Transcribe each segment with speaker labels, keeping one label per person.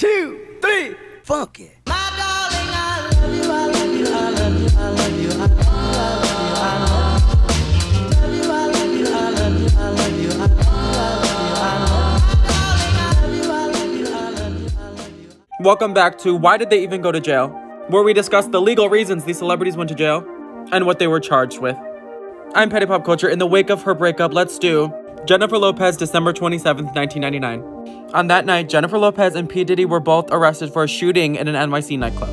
Speaker 1: 2, 3, funky.
Speaker 2: My darling, I love you, I love you, I love you, I love you, I love you, I love you, I love you, I love you, I love you, I love you, I love you, I love you.
Speaker 3: Welcome back to Why Did They Even Go to Jail?, where we discuss the legal reasons these celebrities went to jail and what they were charged with. I'm Petty Pop Culture. In the wake of her breakup, let's do Jennifer Lopez, December 27th, 1999. On that night, Jennifer Lopez and P. Diddy were both arrested for a shooting in an NYC nightclub.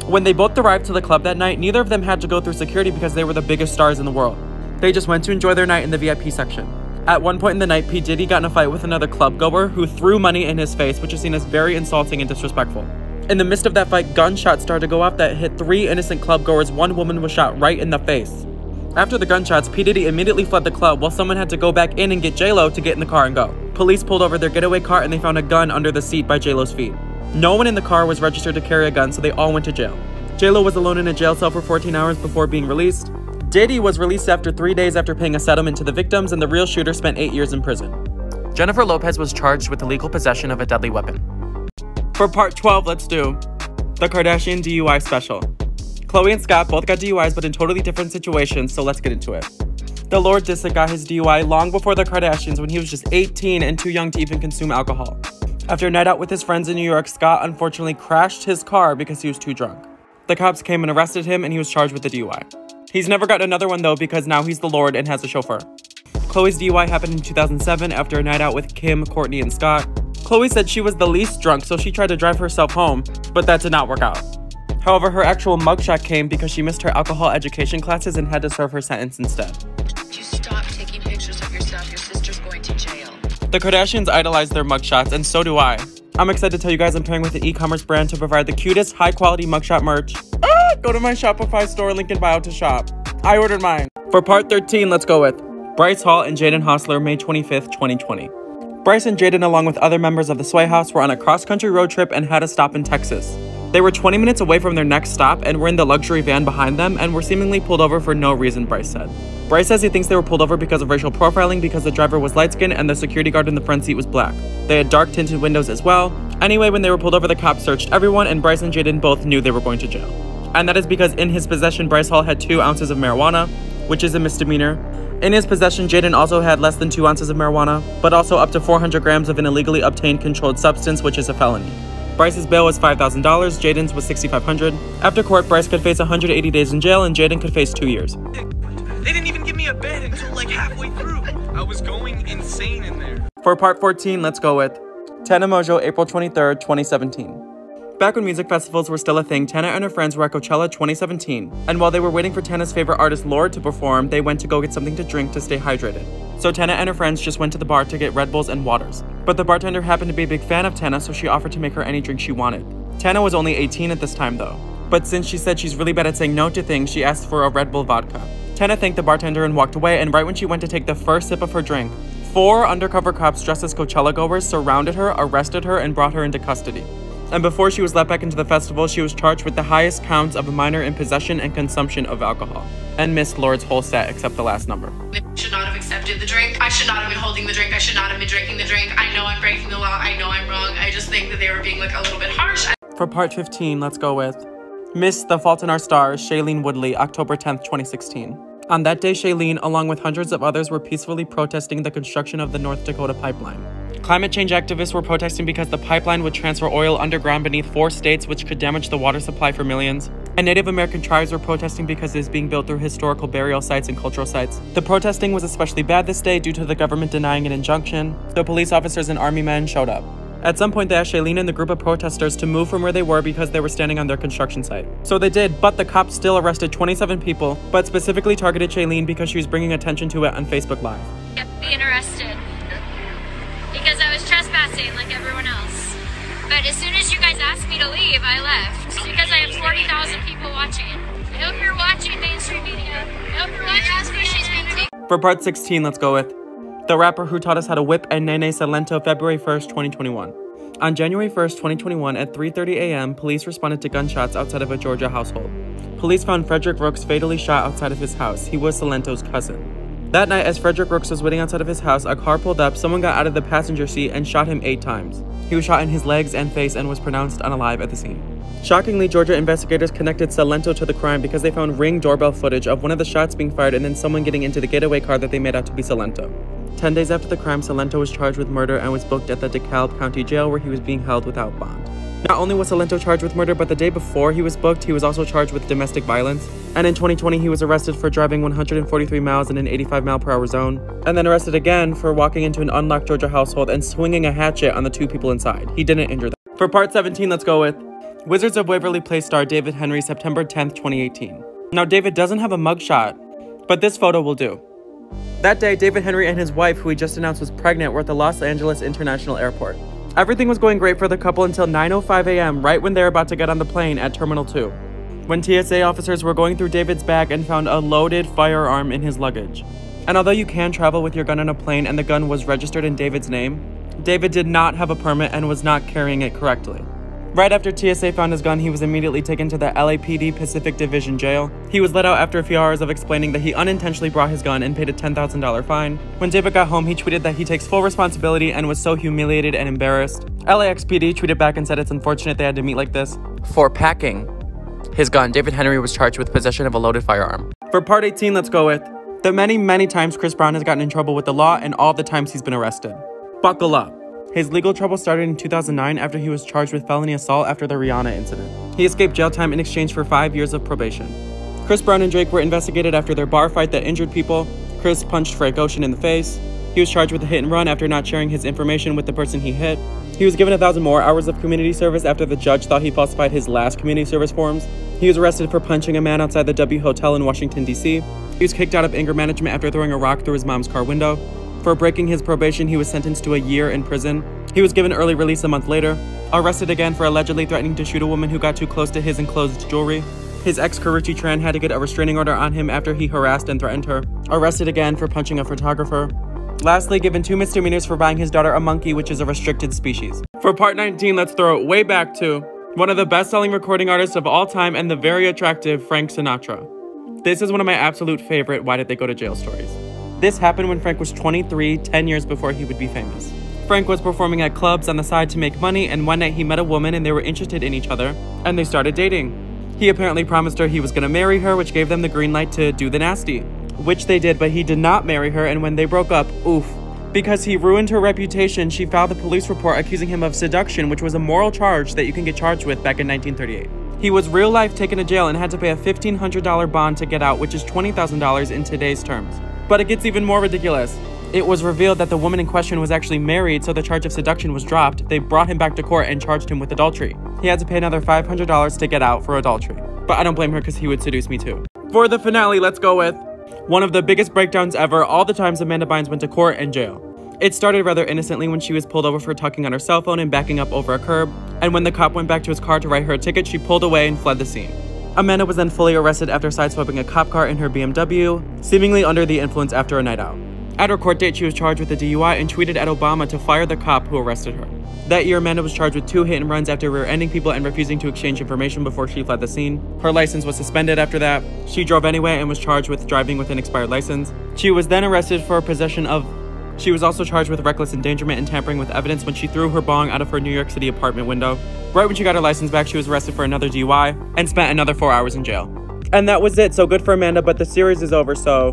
Speaker 3: When they both arrived to the club that night, neither of them had to go through security because they were the biggest stars in the world. They just went to enjoy their night in the VIP section. At one point in the night, P. Diddy got in a fight with another club goer who threw money in his face, which is seen as very insulting and disrespectful. In the midst of that fight, gunshots started to go off that hit 3 innocent club goers. One woman was shot right in the face. After the gunshots, P. Diddy immediately fled the club while someone had to go back in and get J-Lo to get in the car and go. Police pulled over their getaway car and they found a gun under the seat by J-Lo's feet. No one in the car was registered to carry a gun, so they all went to jail. J-Lo was alone in a jail cell for 14 hours before being released. Diddy was released after 3 days after paying a settlement to the victims, and the real shooter spent 8 years in prison. Jennifer Lopez was charged with illegal possession of a deadly weapon. For part 12, let's do the Kardashian DUI special. Khloe and Scott both got DUIs, but in totally different situations, so let's get into it. The Lord Disick got his DUI long before the Kardashians when he was just 18 and too young to even consume alcohol. After a night out with his friends in New York, Scott unfortunately crashed his car because he was too drunk. The cops came and arrested him, and he was charged with the DUI. He's never got another one though because now he's the Lord and has a chauffeur. Khloe's DUI happened in 2007 after a night out with Kim, Kourtney, and Scott. Khloe said she was the least drunk, so she tried to drive herself home, but that did not work out. However, her actual mugshot came because she missed her alcohol education classes and had to serve her sentence instead.
Speaker 4: You stop taking pictures of yourself. Your sister's going to jail.
Speaker 3: The Kardashians idolize their mugshots, and so do I. I'm excited to tell you guys I'm pairing with an e-commerce brand to provide the cutest, high-quality mugshot merch. Go to my Shopify store, link in bio to shop. I ordered mine. For part 13, let's go with Bryce Hall and Jaden Hossler, May 25th, 2020. Bryce and Jaden, along with other members of the Sway House, were on a cross-country road trip and had a stop in Texas. They were 20 minutes away from their next stop and were in the luxury van behind them and were seemingly pulled over for no reason, Bryce said. Bryce says he thinks they were pulled over because of racial profiling because the driver was light-skinned and the security guard in the front seat was black. They had dark tinted windows as well. Anyway, when they were pulled over, the cops searched everyone and Bryce and Jaden both knew they were going to jail. And that is because in his possession, Bryce Hall had 2 ounces of marijuana, which is a misdemeanor. In his possession, Jaden also had less than 2 ounces of marijuana, but also up to 400 grams of an illegally obtained controlled substance, which is a felony. Bryce's bail was $5,000, Jaden's was $6,500. After court, Bryce could face 180 days in jail and Jaden could face 2 years.
Speaker 5: They didn't even give me a bed until like halfway through. I was going insane in there.
Speaker 3: For part 14, let's go with Tana Mongeau, April 23rd, 2017. Back when music festivals were still a thing, Tana and her friends were at Coachella 2017. And while they were waiting for Tana's favorite artist, Lorde, to perform, they went to go get something to drink to stay hydrated. So Tana and her friends just went to the bar to get Red Bulls and waters. But the bartender happened to be a big fan of Tana, so she offered to make her any drink she wanted. Tana was only 18 at this time though. But since she said she's really bad at saying no to things, she asked for a Red Bull vodka. Tana thanked the bartender and walked away, and right when she went to take the first sip of her drink, 4 undercover cops dressed as Coachella goers surrounded her, arrested her, and brought her into custody. And before she was let back into the festival, she was charged with the highest counts of a minor in possession and consumption of alcohol, and missed Lorde's whole set except the last number.
Speaker 4: I should not have accepted the drink. I should not have been holding the drink. I should not have been drinking the drink. I know I'm breaking the law. I know I'm wrong. I just think that they were being like a little bit harsh.
Speaker 3: For part 15, let's go with Miss The Fault in Our Stars, Shailene Woodley, October 10th, 2016. On that day, Shailene, along with hundreds of others, were peacefully protesting the construction of the North Dakota pipeline. Climate change activists were protesting because the pipeline would transfer oil underground beneath 4 states, which could damage the water supply for millions. And Native American tribes were protesting because it is being built through historical burial sites and cultural sites. The protesting was especially bad this day due to the government denying an injunction, so police officers and army men showed up. At some point, they asked Shailene and the group of protesters to move from where they were because they were standing on their construction site. So they did, but the cops still arrested 27 people, but specifically targeted Shailene because she was bringing attention to it on Facebook Live.
Speaker 6: Being arrested because I was trespassing like everyone else. But as soon as you guys asked me to leave, I left because I have 40,000 people watching. I hope you're watching mainstream media. I hope you're watching.
Speaker 3: For part 16, let's go with the rapper who taught us how to whip and Nene Salento, February 1st, 2021. On January 1st, 2021, at 3:30 a.m., police responded to gunshots outside of a Georgia household. Police found Frederick Brooks fatally shot outside of his house. He was Salento's cousin. That night, as Frederick Brooks was waiting outside of his house, a car pulled up, someone got out of the passenger seat and shot him 8 times. He was shot in his legs and face and was pronounced unalive at the scene. Shockingly, Georgia investigators connected Salento to the crime because they found Ring doorbell footage of one of the shots being fired and then someone getting into the getaway car that they made out to be Salento. 10 days after the crime, Salento was charged with murder and was booked at the DeKalb County Jail where he was being held without bond. Not only was Salento charged with murder, but the day before he was booked, he was also charged with domestic violence. And in 2020, he was arrested for driving 143 miles in an 85-mile-per-hour zone, and then arrested again for walking into an unlocked Georgia household and swinging a hatchet on the 2 people inside. He didn't injure them. For part 17, let's go with Wizards of Waverly Place star David Henry, September 10th, 2018. Now, David doesn't have a mugshot, but this photo will do. That day, David Henry and his wife, who he just announced was pregnant, were at the Los Angeles International Airport. Everything was going great for the couple until 9:05 a.m., right when they were about to get on the plane at Terminal 2, when TSA officers were going through David's bag and found a loaded firearm in his luggage. And although you can travel with your gun on a plane and the gun was registered in David's name, David did not have a permit and was not carrying it correctly. Right after TSA found his gun, he was immediately taken to the LAPD Pacific Division Jail. He was let out after a few hours of explaining that he unintentionally brought his gun and paid a $10,000 fine. When David got home, he tweeted that he takes full responsibility and was so humiliated and embarrassed. LAXPD tweeted back and said it's unfortunate they had to meet like this. For packing his gun, David Henry was charged with possession of a loaded firearm. For part 18, let's go with the many times Chris Brown has gotten in trouble with the law and all the times he's been arrested. Buckle up. His legal trouble started in 2009 after he was charged with felony assault after the Rihanna incident. He escaped jail time in exchange for 5 years of probation. Chris Brown and Drake were investigated after their bar fight that injured people. Chris punched Frank Ocean in the face. He was charged with a hit and run after not sharing his information with the person he hit. He was given 1,000 more hours of community service after the judge thought he falsified his last community service forms. He was arrested for punching a man outside the W Hotel in Washington, D.C. He was kicked out of anger management after throwing a rock through his mom's car window. For breaking his probation, he was sentenced to a year in prison. He was given early release a month later. Arrested again for allegedly threatening to shoot a woman who got too close to his enclosed jewelry. His ex, Karrueche Tran, had to get a restraining order on him after he harassed and threatened her. Arrested again for punching a photographer. Lastly, given 2 misdemeanors for buying his daughter a monkey, which is a restricted species. For part 19, let's throw it way back to one of the best-selling recording artists of all time and the very attractive Frank Sinatra. This is one of my absolute favorite why did they go to jail stories. This happened when Frank was 23, 10 years before he would be famous. Frank was performing at clubs on the side to make money, and one night he met a woman and they were interested in each other, and they started dating. He apparently promised her he was gonna marry her, which gave them the green light to do the nasty. Which they did, but he did not marry her, and when they broke up, oof. Because he ruined her reputation, she filed a police report accusing him of seduction, which was a moral charge that you can get charged with back in 1938. He was real life taken to jail and had to pay a $1,500 bond to get out, which is $20,000 in today's terms. But it gets even more ridiculous. It was revealed that the woman in question was actually married, so the charge of seduction was dropped. They brought him back to court and charged him with adultery. He had to pay another $500 to get out for adultery. But I don't blame her because he would seduce me too. For the finale, let's go with one of the biggest breakdowns ever, all the times Amanda Bynes went to court and jail. It started rather innocently when she was pulled over for talking on her cell phone and backing up over a curb. And when the cop went back to his car to write her a ticket, she pulled away and fled the scene. Amanda was then fully arrested after sideswiping a cop car in her BMW, seemingly under the influence after a night out. At her court date, she was charged with a DUI and tweeted at Obama to fire the cop who arrested her. That year, Amanda was charged with 2 hit and runs after rear-ending people and refusing to exchange information before she fled the scene. Her license was suspended after that. She drove anyway and was charged with driving with an expired license. She was then arrested for possession of... She was also charged with reckless endangerment and tampering with evidence when she threw her bong out of her New York City apartment window. Right when she got her license back, she was arrested for another DUI and spent another 4 hours in jail. And that was it, so good for Amanda, but the series is over, so